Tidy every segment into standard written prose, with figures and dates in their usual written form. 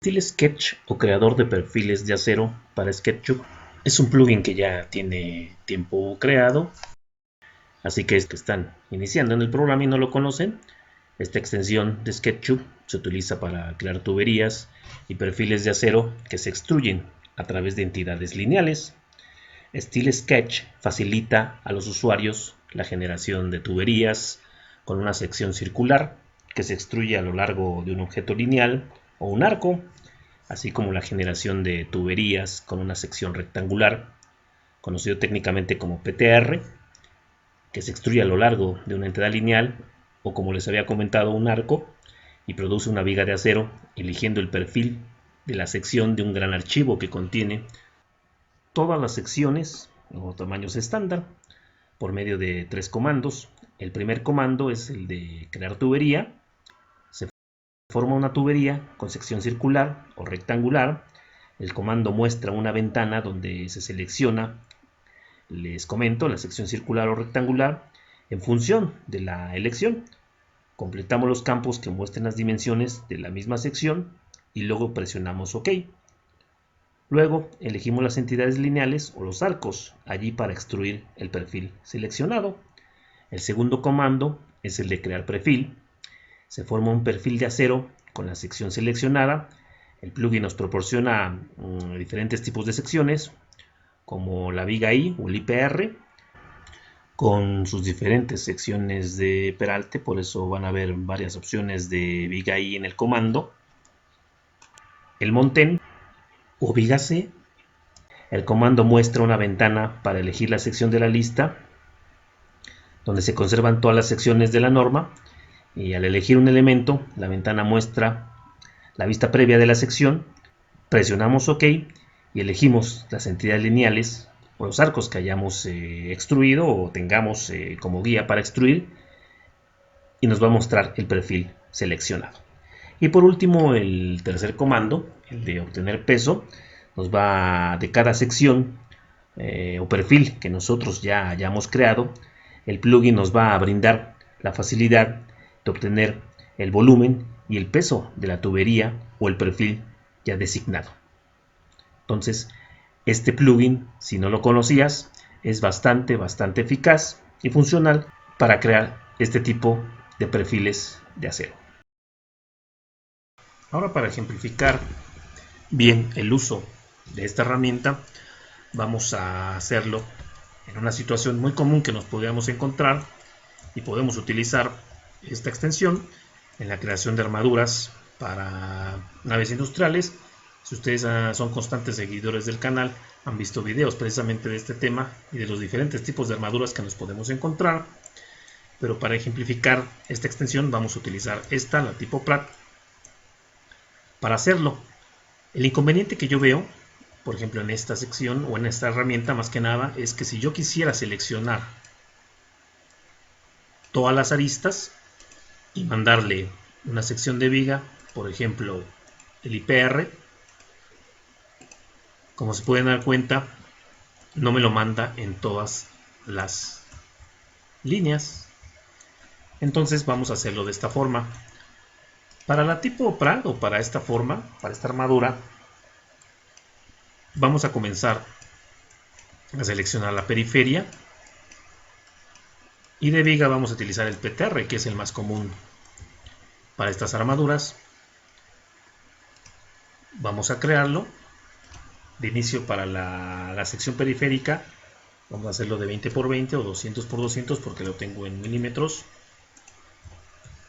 Steel Sketch o creador de perfiles de acero para SketchUp es un plugin que ya tiene tiempo creado, así que están iniciando en el programa y no lo conocen. Esta extensión de SketchUp se utiliza para crear tuberías y perfiles de acero que se extruyen a través de entidades lineales. Steel Sketch facilita a los usuarios la generación de tuberías con una sección circular que se extruye a lo largo de un objeto lineal o un arco, así como la generación de tuberías con una sección rectangular, conocido técnicamente como PTR, que se extruye a lo largo de una entidad lineal o, como les había comentado, un arco, y produce una viga de acero eligiendo el perfil de la sección de un gran archivo que contiene todas las secciones o tamaños estándar por medio de 3 comandos. El primer comando es el de crear tubería. Se forma una tubería con sección circular o rectangular. El comando muestra una ventana donde se selecciona, les comento, la sección circular o rectangular en función de la elección. Completamos los campos que muestren las dimensiones de la misma sección y luego presionamos OK. Luego elegimos las entidades lineales o los arcos allí para extruir el perfil seleccionado. El segundo comando es el de crear perfil. Se forma un perfil de acero con la sección seleccionada. El plugin nos proporciona diferentes tipos de secciones, como la viga I o el IPR, con sus diferentes secciones de peralte. Por eso van a ver varias opciones de viga I en el comando. El montén o viga C. El comando muestra una ventana para elegir la sección de la lista donde se conservan todas las secciones de la norma, y al elegir un elemento la ventana muestra la vista previa de la sección. Presionamos OK y elegimos las entidades lineales o los arcos que hayamos extruido o tengamos como guía para extruir, y nos va a mostrar el perfil seleccionado. Y por último, el tercer comando, el de obtener peso, nos va de cada sección o perfil que nosotros ya hayamos creado. El plugin nos va a brindar la facilidad de obtener el volumen y el peso de la tubería o el perfil ya designado. Entonces, este plugin, si no lo conocías, es bastante eficaz y funcional para crear este tipo de perfiles de acero. Ahora, para ejemplificar bien el uso de esta herramienta, vamos a hacerlo en una situación muy común que nos podríamos encontrar, y podemos utilizar esta extensión en la creación de armaduras para naves industriales. Si ustedes son constantes seguidores del canal, han visto videos precisamente de este tema y de los diferentes tipos de armaduras que nos podemos encontrar. Pero para ejemplificar esta extensión vamos a utilizar esta, la tipo Pratt, para hacerlo. El inconveniente que yo veo, por ejemplo, en esta sección o en esta herramienta, más que nada, es que si yo quisiera seleccionar todas las aristas y mandarle una sección de viga, por ejemplo el IPR, como se pueden dar cuenta, no me lo manda en todas las líneas. Entonces vamos a hacerlo de esta forma. Para la tipo Pratt o para esta forma, para esta armadura, vamos a comenzar a seleccionar la periferia, y de viga vamos a utilizar el PTR, que es el más común para estas armaduras. Vamos a crearlo. De inicio, para la sección periférica vamos a hacerlo de 20 por 20 o 200 por 200 porque lo tengo en milímetros.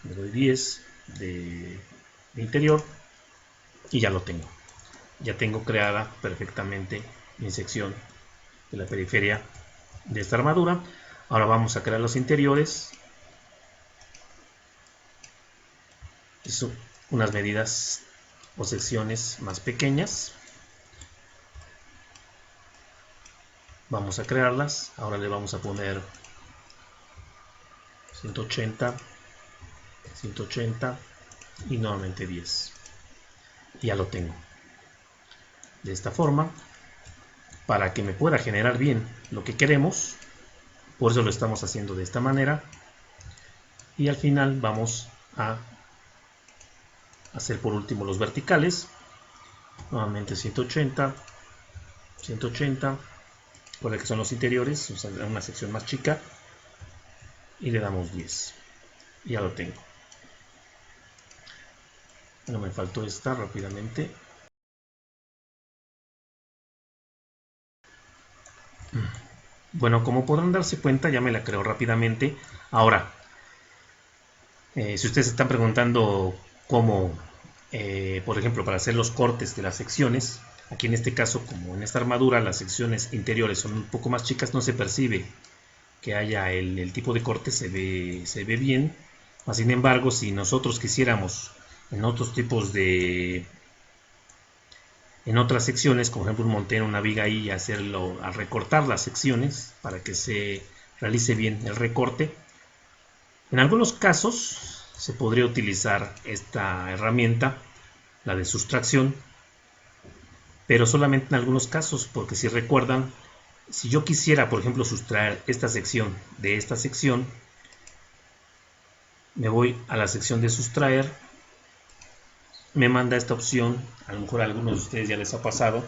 Le doy 10 de interior y ya lo tengo. Ya tengo creada perfectamente mi sección de la periferia de esta armadura. Ahora vamos a crear los interiores. Son unas medidas o secciones más pequeñas. Vamos a crearlas. Ahora le vamos a poner 180, 180 y nuevamente 10. Ya lo tengo. De esta forma, para que me pueda generar bien lo que queremos, por eso lo estamos haciendo de esta manera. Y al final vamos a hacer por último los verticales. nuevamente 180, 180, por el que son los interiores, una sección más chica, y le damos 10. Ya lo tengo. No me faltó esta rápidamente. Bueno, como podrán darse cuenta, ya me la creo rápidamente. Ahora, si ustedes están preguntando cómo, por ejemplo, para hacer los cortes de las secciones, aquí en este caso, como en esta armadura, las secciones interiores son un poco más chicas, no se percibe que haya el tipo de corte, se ve bien. Sin embargo, si nosotros quisiéramos en otros tipos de, en otras secciones, como por ejemplo montar una viga ahí y hacerlo, a recortar las secciones para que se realice bien el recorte, en algunos casos se podría utilizar esta herramienta, la de sustracción, pero solamente en algunos casos, porque si recuerdan, si yo quisiera, por ejemplo, sustraer esta sección de esta sección, me voy a la sección de sustraer, me manda esta opción, a lo mejor a algunos de ustedes ya les ha pasado,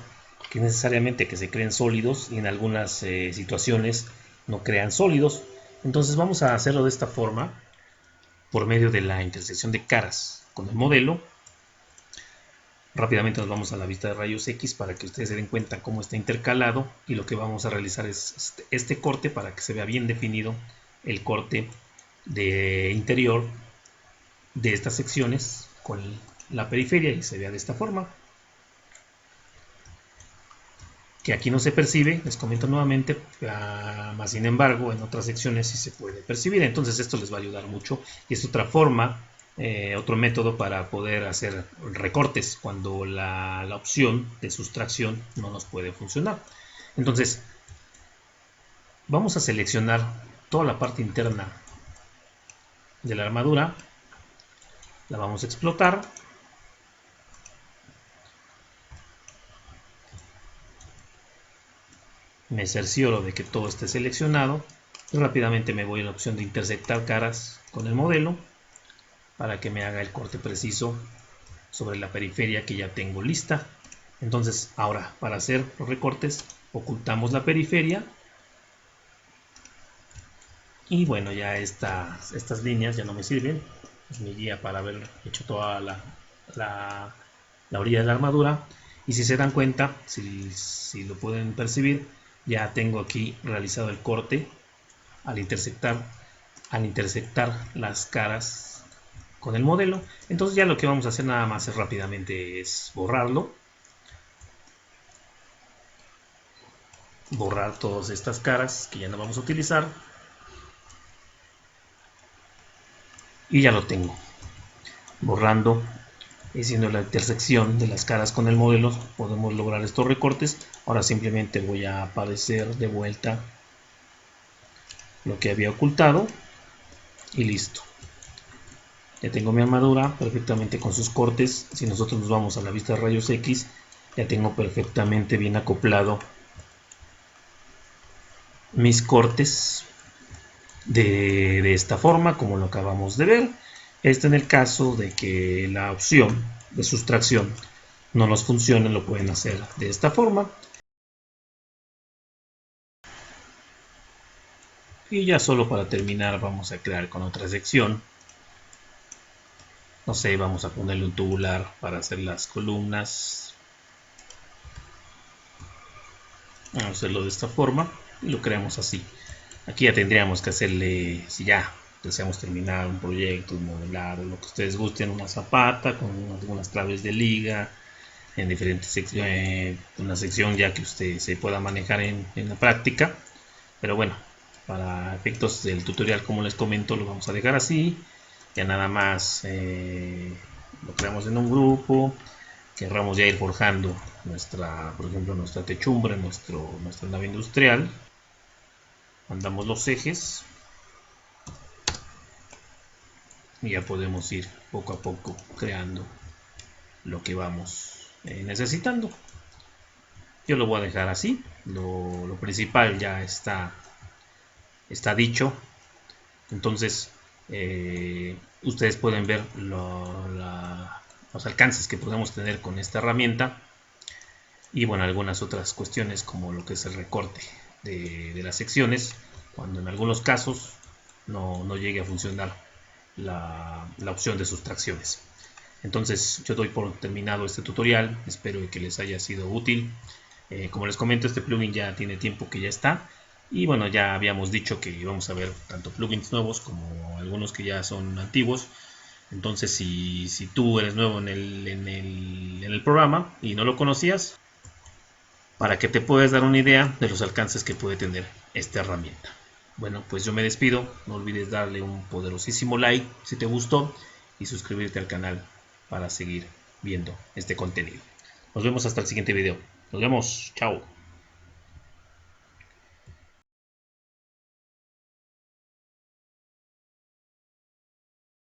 que necesariamente que se creen sólidos y en algunas situaciones no crean sólidos. Entonces vamos a hacerlo de esta forma, por medio de la intersección de caras con el modelo. Rápidamente nos vamos a la vista de rayos X para que ustedes se den cuenta cómo está intercalado, y lo que vamos a realizar es este corte para que se vea bien definido el corte de interior de estas secciones con la periferia y se vea de esta forma, que aquí no se percibe, les comento nuevamente, más sin embargo en otras secciones sí se puede percibir. Entonces esto les va a ayudar mucho y es otra forma, otro método para poder hacer recortes cuando la opción de sustracción no nos puede funcionar. Entonces vamos a seleccionar toda la parte interna de la armadura, la vamos a explotar. Me cercioro de que todo esté seleccionado y rápidamente me voy a la opción de intersectar caras con el modelo para que me haga el corte preciso sobre la periferia que ya tengo lista. Entonces ahora, para hacer los recortes, ocultamos la periferia y bueno, ya estas líneas ya no me sirven, es mi guía para haber hecho toda la orilla de la armadura. Y si se dan cuenta, si lo pueden percibir, ya tengo aquí realizado el corte al intersectar las caras con el modelo. Entonces ya lo que vamos a hacer nada más es rápidamente es borrarlo, borrar todas estas caras que ya no vamos a utilizar, y ya lo tengo. Borrando y haciendo la intersección de las caras con el modelo podemos lograr estos recortes. Ahora simplemente voy a aparecer de vuelta lo que había ocultado y listo. Ya tengo mi armadura perfectamente con sus cortes. Si nosotros nos vamos a la vista de rayos X, ya tengo perfectamente bien acoplado mis cortes de esta forma, como lo acabamos de ver. Esto en el caso de que la opción de sustracción no nos funcione, lo pueden hacer de esta forma. Y ya solo para terminar vamos a crear con otra sección. No sé, vamos a ponerle un tubular para hacer las columnas. Vamos a hacerlo de esta forma y lo creamos así. Aquí ya tendríamos que hacerle, si ya deseamos terminar un proyecto, un modelado, lo que ustedes gusten, una zapata con algunas claves de liga en diferentes secciones, una sección ya que usted se pueda manejar en la práctica. Pero bueno, para efectos del tutorial, como les comento, lo vamos a dejar así. Ya nada más lo creamos en un grupo. Querramos ya ir forjando por ejemplo, nuestra techumbre, nuestra nave industrial. Mandamos los ejes y ya podemos ir poco a poco creando lo que vamos necesitando. Yo lo voy a dejar así. Lo principal ya está dicho. Entonces ustedes pueden ver los alcances que podemos tener con esta herramienta y bueno, algunas otras cuestiones como lo que es el recorte de las secciones, cuando en algunos casos no llegue a funcionar la opción de sustracciones. Entonces yo doy por terminado este tutorial, espero que les haya sido útil. Como les comento, este plugin ya tiene tiempo que ya está, y bueno, ya habíamos dicho que íbamos a ver tanto plugins nuevos como algunos que ya son antiguos. Entonces si tú eres nuevo en el programa y no lo conocías, para que te puedas dar una idea de los alcances que puede tener esta herramienta. Bueno, pues yo me despido, no olvides darle un poderosísimo like si te gustó y suscribirte al canal para seguir viendo este contenido. Nos vemos hasta el siguiente video. Nos vemos, chao.